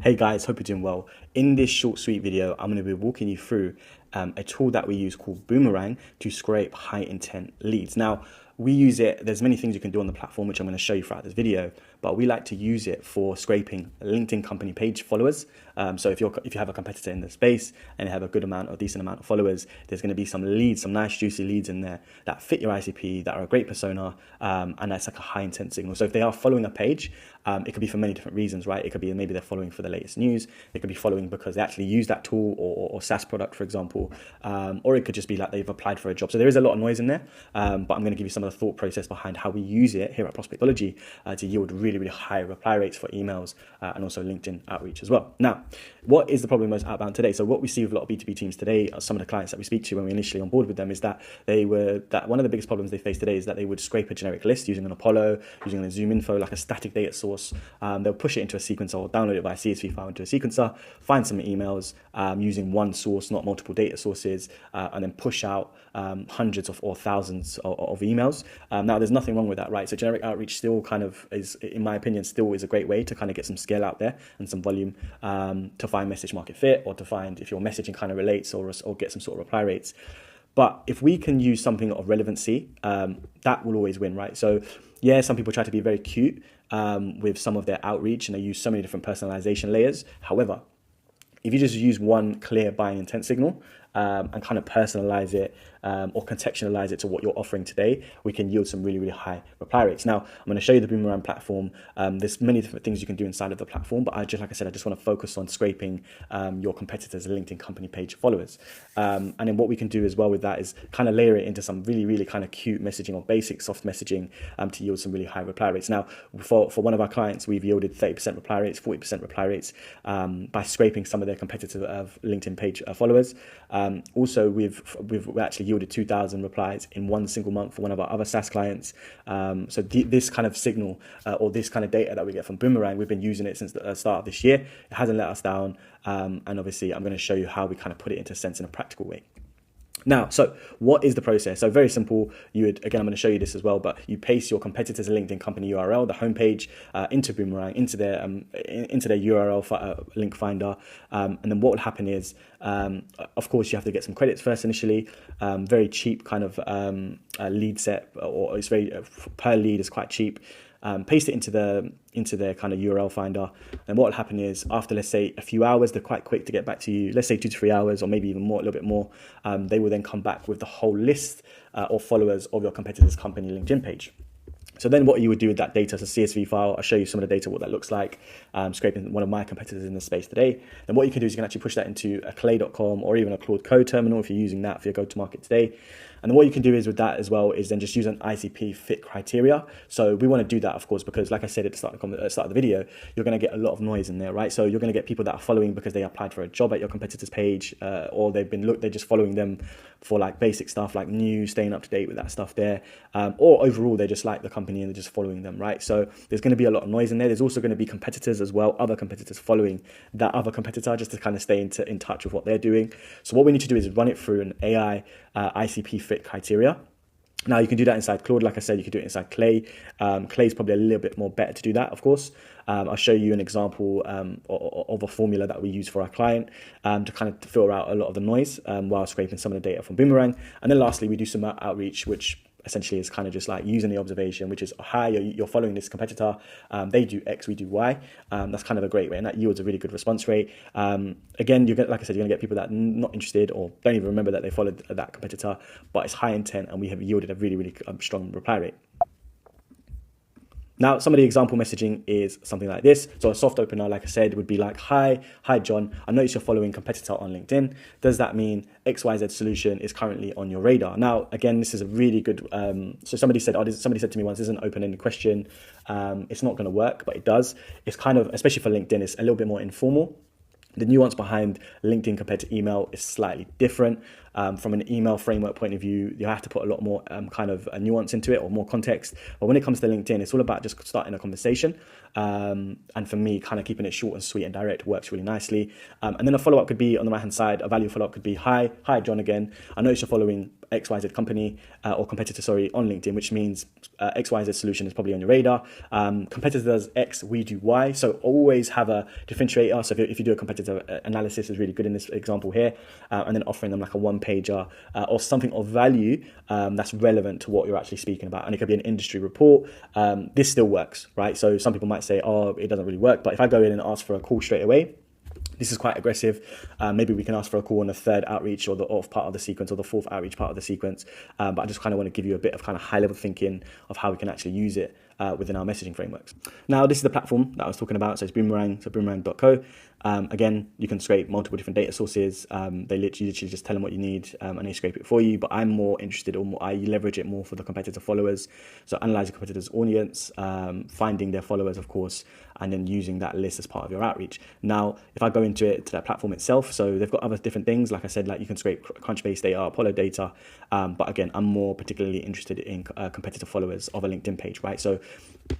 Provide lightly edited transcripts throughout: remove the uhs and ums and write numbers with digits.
Hey guys, hope you're doing well. In this short, sweet video, I'm going to be walking you through a tool that we use called Boomerang to scrape high intent leads. Now, we use it, there's many things you can do on the platform, which I'm going to show you throughout this video, but we like to use it for scraping LinkedIn company page followers. So if you have a competitor in the space and you have a decent amount of followers, there's going to be some leads, some nice juicy leads in there that fit your ICP, that are a great persona, and that's like a high intent signal. So if they are following a page, it could be for many different reasons, right? It could be maybe they're following for the latest news. They could be following because they actually use that tool or SaaS product, for example. Or it could just be like they've applied for a job. So there is a lot of noise in there, but I'm going to give you some of the thought process behind how we use it here at Prospectology to yield really, really high reply rates for emails and also LinkedIn outreach as well. Now, what is the problem most outbound today? So what we see with a lot of B2B teams today, some of the clients that we speak to when we initially on board with them, is that one of the biggest problems they face today is that they would scrape a generic list using an Apollo, using a Zoom info, like a static data source. They'll push it into a sequencer or download it via CSV file into a sequencer, find some emails using one source, not multiple data sources, and then push out hundreds or thousands of emails. Now, there's nothing wrong with that, right? So generic outreach still kind of is, in my opinion, still is a great way to kind of get some scale out there and some volume to find message market fit, or to find if your messaging kind of relates or get some sort of reply rates. But if we can use something of relevancy, that will always win, right? So yeah, some people try to be very cute with some of their outreach and they use so many different personalization layers. However, if you just use one clear buying intent signal and kind of personalize it or contextualize it to what you're offering today, we can yield some really, really high reply rates. Now, I'm going to show you the Boomerang platform. There's many different things you can do inside of the platform, but like I said, I just want to focus on scraping your competitors' LinkedIn company page followers. And then what we can do as well with that is kind of layer it into some really, really kind of cute messaging or basic soft messaging to yield some really high reply rates. Now, for one of our clients, we've yielded 30% reply rates, 40% reply rates by scraping some of their competitor LinkedIn page followers. Also, we've actually yielded 2,000 replies in one single month for one of our other SaaS clients. So this kind of signal or this kind of data that we get from Boomerang, we've been using it since the start of this year. It hasn't let us down. And obviously, I'm going to show you how we kind of put it into sense in a practical way. Now, so what is the process? So very simple. Again, I'm going to show you this as well, but you paste your competitor's LinkedIn company URL, the homepage, into Boomerang, into their URL link finder. And then what will happen is, of course, you have to get some credits first initially. Very cheap kind of lead set, or it's very per lead is quite cheap. Paste it into their kind of URL finder, and what will happen is after, let's say, a few hours, they're quite quick to get back to you, let's say 2 to 3 hours, or maybe even more, a little bit more, they will then come back with the whole list of followers of your competitor's company LinkedIn page. So then what you would do with that data as a CSV file, I'll show you some of the data, what that looks like, scraping one of my competitors in the space today. Then what you can do is you can actually push that into a clay.com or even a Claude Code terminal if you're using that for your go-to-market today. And then what you can do is with that as well is then just use an ICP fit criteria. So we want to do that, of course, because like I said at the start of the video, you're going to get a lot of noise in there, right? So you're going to get people that are following because they applied for a job at your competitor's page, or they're just following them for like basic stuff like news, staying up to date with that stuff there, or overall they just like the company and they're just following them, right? So there's going to be a lot of noise in there. There's also going to be competitors as well, other competitors following that other competitor just to kind of stay in touch with what they're doing. So what we need to do is run it through an AI ICP fit criteria. Now, you can do that inside Claude. Like I said, you can do it inside Clay. Clay is probably a little bit more better to do that, of course. I'll show you an example of a formula that we use for our client to kind of filter out a lot of the noise while scraping some of the data from Boomerang. And then lastly, we do some outreach, which essentially is kind of just like using the observation, which is, hi, you're following this competitor. They do X, we do Y. That's kind of a great way, and that yields a really good response rate. Again, like I said, you're going to get people that are not interested or don't even remember that they followed that competitor, but it's high intent, and we have yielded a really, really strong reply rate. Now, some of the example messaging is something like this. So a soft opener, like I said, would be like, hi John, I noticed you're following competitor on LinkedIn. Does that mean XYZ solution is currently on your radar? Now, again, this is a really good, so somebody said to me once, this is an open-ended question. It's not going to work, but it does. It's kind of, especially for LinkedIn, it's a little bit more informal. The nuance behind LinkedIn compared to email is slightly different. From an email framework point of view, you have to put a lot more kind of a nuance into it or more context. But when it comes to LinkedIn, it's all about just starting a conversation. And for me, kind of keeping it short and sweet and direct works really nicely. And then a follow-up could be on the right-hand side, a value follow-up could be, hi, John again. I noticed you're following XYZ company or competitor, on LinkedIn, which means XYZ solution is probably on your radar. Competitor does X, we do Y. So always have a differentiator. So if you do a competitor analysis, is really good in this example here. And then offering them like a one-pager or something of value that's relevant to what you're actually speaking about. And it could be an industry report. This still works, right? So some people might say, oh, it doesn't really work. But if I go in and ask for a call straight away, this is quite aggressive. Maybe we can ask for a call on the third outreach or the off part of the sequence or the fourth outreach part of the sequence. But I just kind of want to give you a bit of kind of high level thinking of how we can actually use it within our messaging frameworks. Now, this is the platform that I was talking about. So it's Boomerang, so boomerang.co. Again, you can scrape multiple different data sources. They literally just tell them what you need and they scrape it for you. But I'm more interested, I leverage it more for the competitor followers. So analyzing competitors' audience, finding their followers, of course, and then using that list as part of your outreach. Now, if I go into that platform itself, so they've got other different things. Like I said, like you can scrape Crunchbase data, Apollo data. But again, I'm more particularly interested in competitor followers of a LinkedIn page, right? So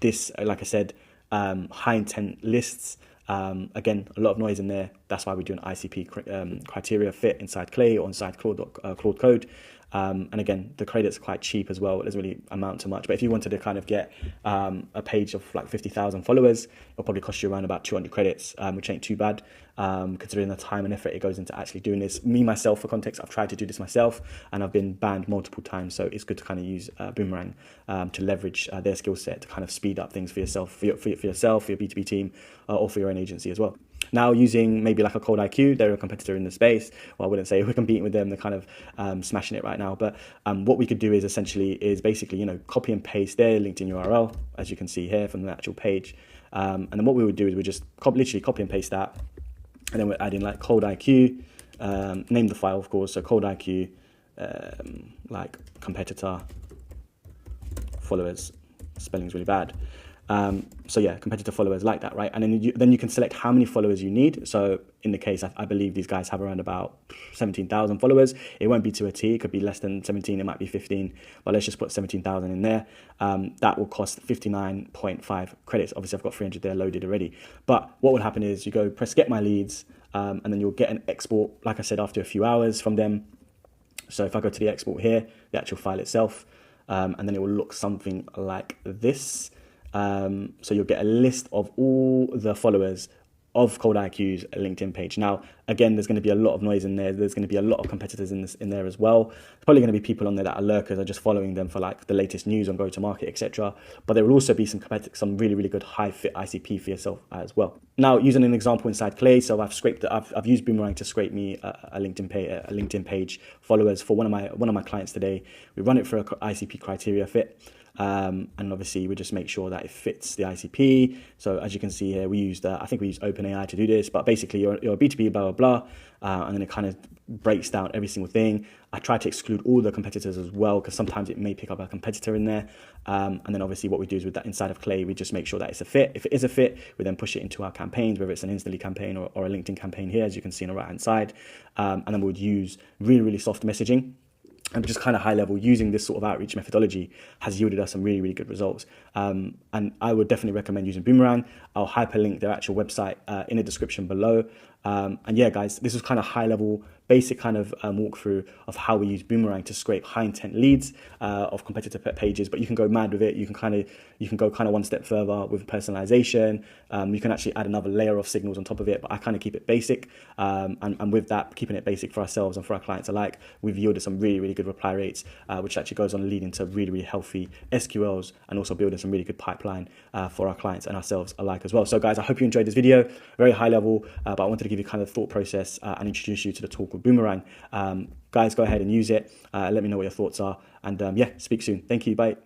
this, like I said, high intent lists. Again, a lot of noise in there. That's why we do an ICP criteria fit inside Clay or inside Claude Code. And again, the credits are quite cheap as well. It doesn't really amount to much. But if you wanted to kind of get a page of like 50,000 followers, it'll probably cost you around about 200 credits, which ain't too bad, considering the time and effort it goes into actually doing this. Me, myself, for context, I've tried to do this myself and I've been banned multiple times. So it's good to kind of use Boomerang to leverage their skill set to kind of speed up things for yourself, for your B2B team, or for your own agency as well. Now, using maybe like a Cold IQ, they're a competitor in the space. Well, I wouldn't say we're competing with them. They're kind of smashing it right now. But what we could do is basically, copy and paste their LinkedIn URL, as you can see here from the actual page. And then what we would do is we just literally copy and paste that. And then we're adding like Cold IQ, name the file, of course. So Cold IQ, like competitor followers, spelling's really bad. So yeah, competitor followers like that, right? And then you can select how many followers you need. So in the case, I believe these guys have around about 17,000 followers. It won't be to a T. It could be less than 17. It might be 15. But let's just put 17,000 in there. That will cost 59.5 credits. Obviously, I've got 300 there loaded already. But what will happen is you go press get my leads, and then you'll get an export, like I said, after a few hours from them. So if I go to the export here, the actual file itself, and then it will look something like this. So you'll get a list of all the followers of Cold IQ's LinkedIn page. Now, again, there's going to be a lot of noise in there. There's going to be a lot of competitors in there as well. There's probably going to be people on there that are lurkers, are just following them for like the latest news on go-to-market, etc. But there will also be some really, really good high fit ICP for yourself as well. Now, using an example inside Clay, so I've used Boomerang to scrape me a LinkedIn page followers for one of my clients today. We run it for a ICP criteria fit. And obviously we just make sure that it fits the ICP. So as you can see here, I think we use OpenAI to do this, but basically you're a B2B, blah, blah, blah. And then it kind of breaks down every single thing. I try to exclude all the competitors as well, because sometimes it may pick up a competitor in there. And then obviously what we do is with that inside of Clay, we just make sure that it's a fit. If it is a fit, we then push it into our campaigns, whether it's an Instantly campaign or a LinkedIn campaign here, as you can see on the right-hand side. And then we would use really, really soft messaging. And just kind of high level, using this sort of outreach methodology has yielded us some really, really good results. And I would definitely recommend using Boomerang. I'll hyperlink their actual website in the description below. And yeah, guys, this was kind of high level, basic kind of walkthrough of how we use Boomerang to scrape high intent leads of competitor pages. But you can go mad with it. You can go kind of one step further with personalization. You can actually add another layer of signals on top of it. But I kind of keep it basic. And with that, keeping it basic for ourselves and for our clients alike, we've yielded some really, really good reply rates, which actually goes on leading to really, really healthy SQLs and also building some really good pipeline for our clients and ourselves alike as well. So guys, I hope you enjoyed this video. Very high level, but I wanted to give you kind of thought process and introduce you to the tool called Boomerang. Guys, go ahead and use it. Let me know what your thoughts are. And yeah, speak soon. Thank you. Bye.